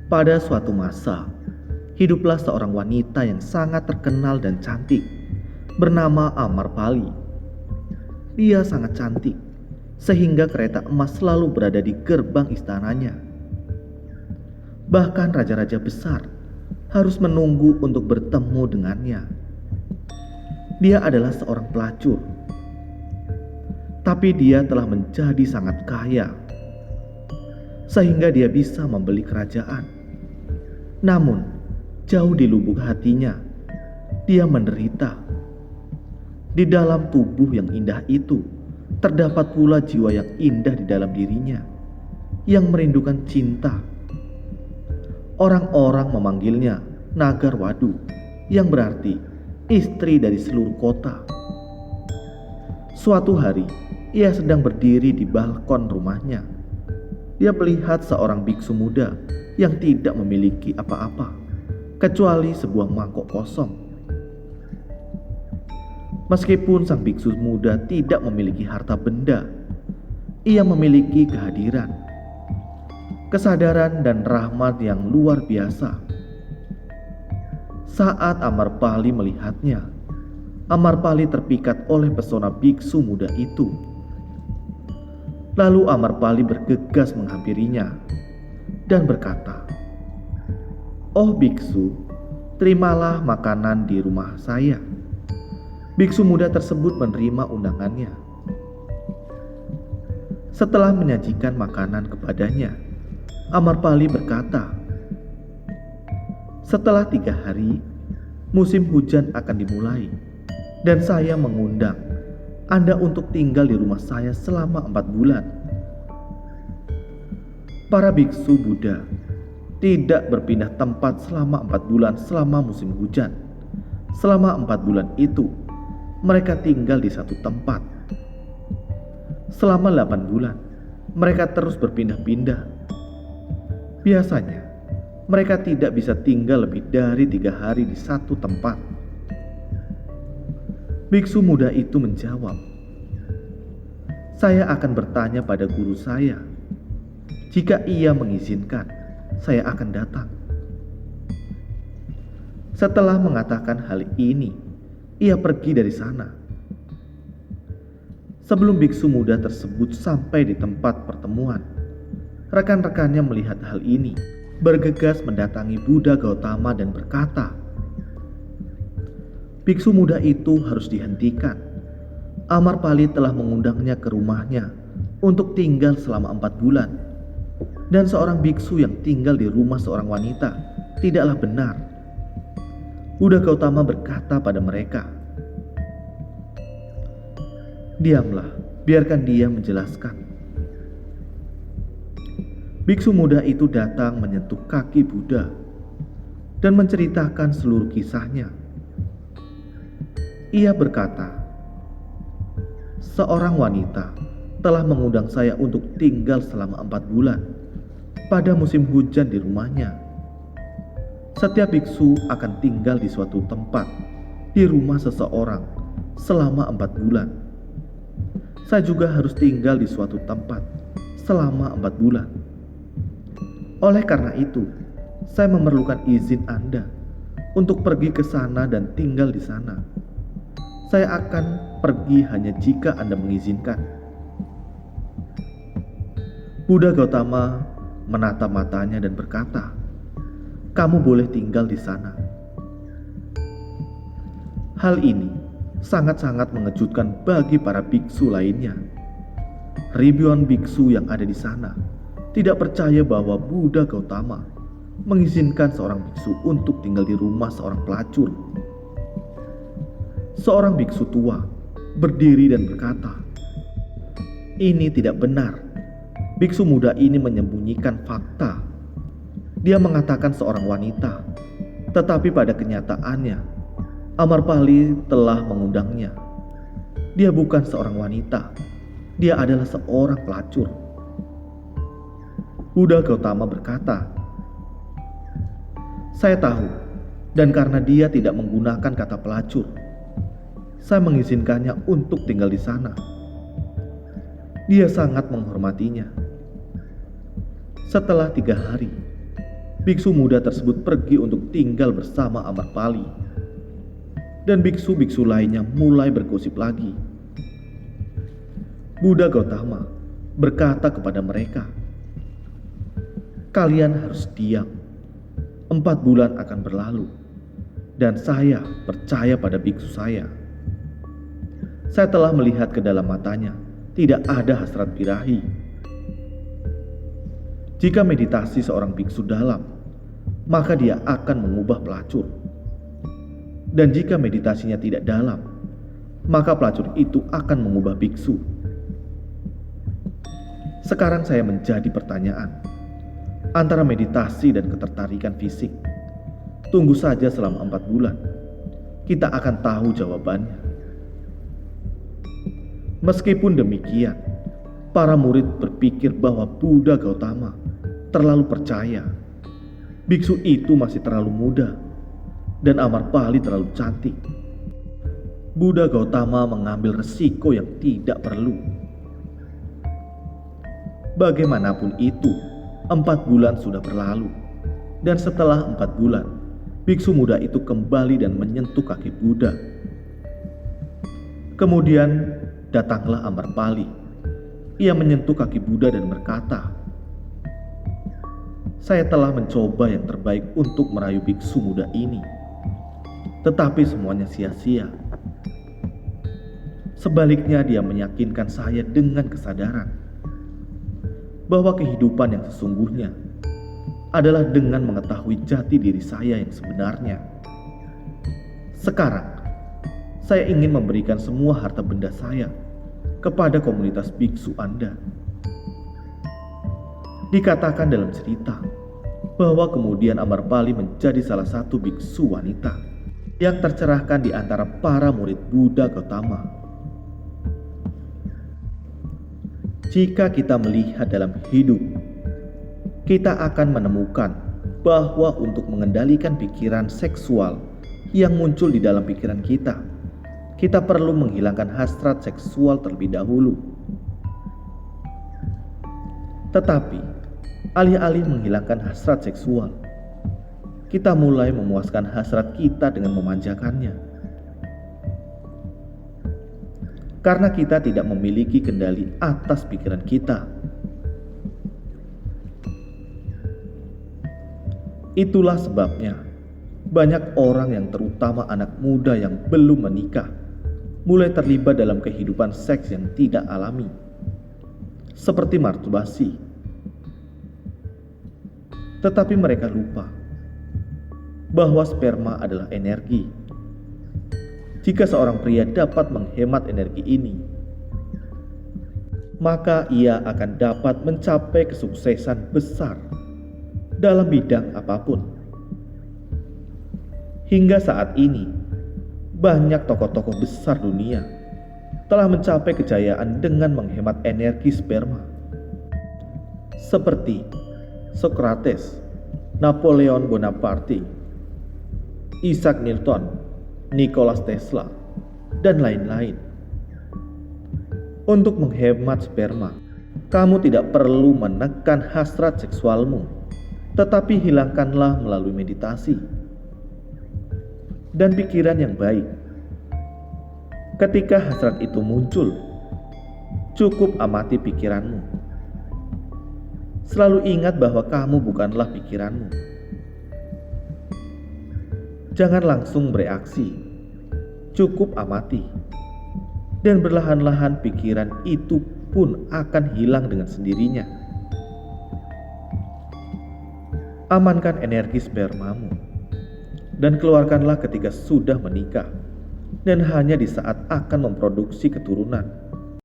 Pada suatu masa, hiduplah seorang wanita yang sangat terkenal dan cantik, bernama Amarpali. Dia sangat cantik, sehingga kereta emas selalu berada di gerbang istananya. Bahkan raja-raja besar harus menunggu untuk bertemu dengannya. Dia adalah seorang pelacur, tapi dia telah menjadi sangat kaya, sehingga dia bisa membeli kerajaan. Namun, jauh di lubuk hatinya, dia menderita. Di dalam tubuh yang indah itu, terdapat pula jiwa yang indah di dalam dirinya, yang merindukan cinta. Orang-orang memanggilnya Nagarwadu, yang berarti istri dari seluruh kota. Suatu hari, ia sedang berdiri di balkon rumahnya. Dia melihat seorang biksu muda yang tidak memiliki apa-apa kecuali sebuah mangkok kosong. Meskipun sang biksu muda tidak memiliki harta benda, ia memiliki kehadiran, kesadaran dan rahmat yang luar biasa. Saat Amarpali melihatnya, Amarpali terpikat oleh pesona biksu muda itu. Lalu Amarpali bergegas menghampirinya dan berkata, "Oh biksu, terimalah makanan di rumah saya." Biksu muda tersebut menerima undangannya. Setelah menyajikan makanan kepadanya, Amarpali berkata, "Setelah 3 hari, musim hujan akan dimulai, dan saya mengundang Anda untuk tinggal di rumah saya selama 4 bulan. Para biksu Buddha tidak berpindah tempat selama 4 bulan selama musim hujan. Selama 4 bulan itu, mereka tinggal di satu tempat. Selama 8 bulan, mereka terus berpindah-pindah. Biasanya, mereka tidak bisa tinggal lebih dari 3 hari di satu tempat." Biksu muda itu menjawab, "Saya akan bertanya pada guru saya. Jika ia mengizinkan, saya akan datang." Setelah mengatakan hal ini, ia pergi dari sana. Sebelum biksu muda tersebut sampai di tempat pertemuan, rekan-rekannya melihat hal ini, bergegas mendatangi Buddha Gautama dan berkata, "Biksu muda itu harus dihentikan. Amarpali telah mengundangnya ke rumahnya untuk tinggal selama 4 bulan. Dan seorang biksu yang tinggal di rumah seorang wanita tidaklah benar." Buddha Gautama berkata pada mereka, "Diamlah, biarkan dia menjelaskan." Biksu muda itu datang menyentuh kaki Buddha dan menceritakan seluruh kisahnya. Ia berkata, "Seorang wanita telah mengundang saya untuk tinggal selama 4 bulan pada musim hujan di rumahnya. Setiap biksu akan tinggal di suatu tempat di rumah seseorang selama 4 bulan. Saya juga harus tinggal di suatu tempat selama 4 bulan. Oleh karena itu, saya memerlukan izin Anda untuk pergi ke sana dan tinggal di sana. Saya akan pergi hanya jika Anda mengizinkan." Buddha Gautama menatap matanya dan berkata, "Kamu boleh tinggal di sana." Hal ini sangat-sangat mengejutkan bagi para biksu lainnya. Ribuan biksu yang ada di sana tidak percaya bahwa Buddha Gautama mengizinkan seorang biksu untuk tinggal di rumah seorang pelacur. Seorang biksu tua berdiri dan berkata, "Ini tidak benar. Biksu muda ini menyembunyikan fakta. Dia mengatakan seorang wanita, tetapi pada kenyataannya Amarpali telah mengundangnya. Dia bukan seorang wanita. Dia adalah seorang pelacur." Buddha Gautama berkata, "Saya tahu, dan karena dia tidak menggunakan kata pelacur, saya mengizinkannya untuk tinggal di sana. Dia sangat menghormatinya." Setelah 3 hari, biksu muda tersebut pergi untuk tinggal bersama Amarpali. Dan biksu-biksu lainnya mulai bergosip lagi. Buddha Gautama berkata kepada mereka, "Kalian harus diam. 4 bulan akan berlalu. Dan saya percaya pada biksu saya. Saya telah melihat ke dalam matanya. Tidak ada hasrat birahi. Jika meditasi seorang biksu dalam, maka dia akan mengubah pelacur. Dan jika meditasinya tidak dalam, maka pelacur itu akan mengubah biksu. Sekarang saya menjadi pertanyaan antara meditasi dan ketertarikan fisik. Tunggu saja selama 4 bulan. Kita akan tahu jawabannya." Meskipun demikian, para murid berpikir bahwa Buddha Gautama terlalu percaya. Biksu itu masih terlalu muda dan Amarpali terlalu cantik. Buddha Gautama mengambil resiko yang tidak perlu. Bagaimanapun itu, 4 bulan sudah berlalu. Dan setelah 4 bulan, biksu muda itu kembali dan menyentuh kaki Buddha. Kemudian datanglah Amarpali. Ia menyentuh kaki Buddha dan berkata, "Saya telah mencoba yang terbaik untuk merayu biksu muda ini. Tetapi semuanya sia-sia. Sebaliknya dia meyakinkan saya dengan kesadaran bahwa kehidupan yang sesungguhnya adalah dengan mengetahui jati diri saya yang sebenarnya. Sekarang, saya ingin memberikan semua harta benda saya kepada komunitas biksu Anda." Dikatakan dalam cerita bahwa kemudian Amarpali menjadi salah satu biksu wanita yang tercerahkan di antara para murid Buddha Gautama. Jika kita melihat dalam hidup, kita akan menemukan bahwa untuk mengendalikan pikiran seksual yang muncul di dalam pikiran kita perlu menghilangkan hasrat seksual terlebih dahulu. Tetapi, alih-alih menghilangkan hasrat seksual, kita mulai memuaskan hasrat kita dengan memanjakannya. Karena kita tidak memiliki kendali atas pikiran kita. Itulah sebabnya banyak orang yang terutama anak muda yang belum menikah mulai terlibat dalam kehidupan seks yang tidak alami, seperti masturbasi. Tetapi mereka lupa bahwa sperma adalah energi. Jika seorang pria dapat menghemat energi ini, maka ia akan dapat mencapai kesuksesan besar dalam bidang apapun. Hingga saat ini, banyak tokoh-tokoh besar dunia telah mencapai kejayaan dengan menghemat energi sperma, seperti Socrates, Napoleon Bonaparte, Isaac Newton, Nikola Tesla, dan lain-lain. Untuk menghemat sperma, kamu tidak perlu menekan hasrat seksualmu, tetapi hilangkanlah melalui meditasi dan pikiran yang baik. Ketika hasrat itu muncul, cukup amati pikiranmu. Selalu ingat bahwa kamu bukanlah pikiranmu. Jangan langsung bereaksi, cukup amati. Dan berlahan-lahan pikiran itu pun akan hilang dengan sendirinya. Amankan energi spermamu dan keluarkanlah ketika sudah menikah dan hanya di saat akan memproduksi keturunan.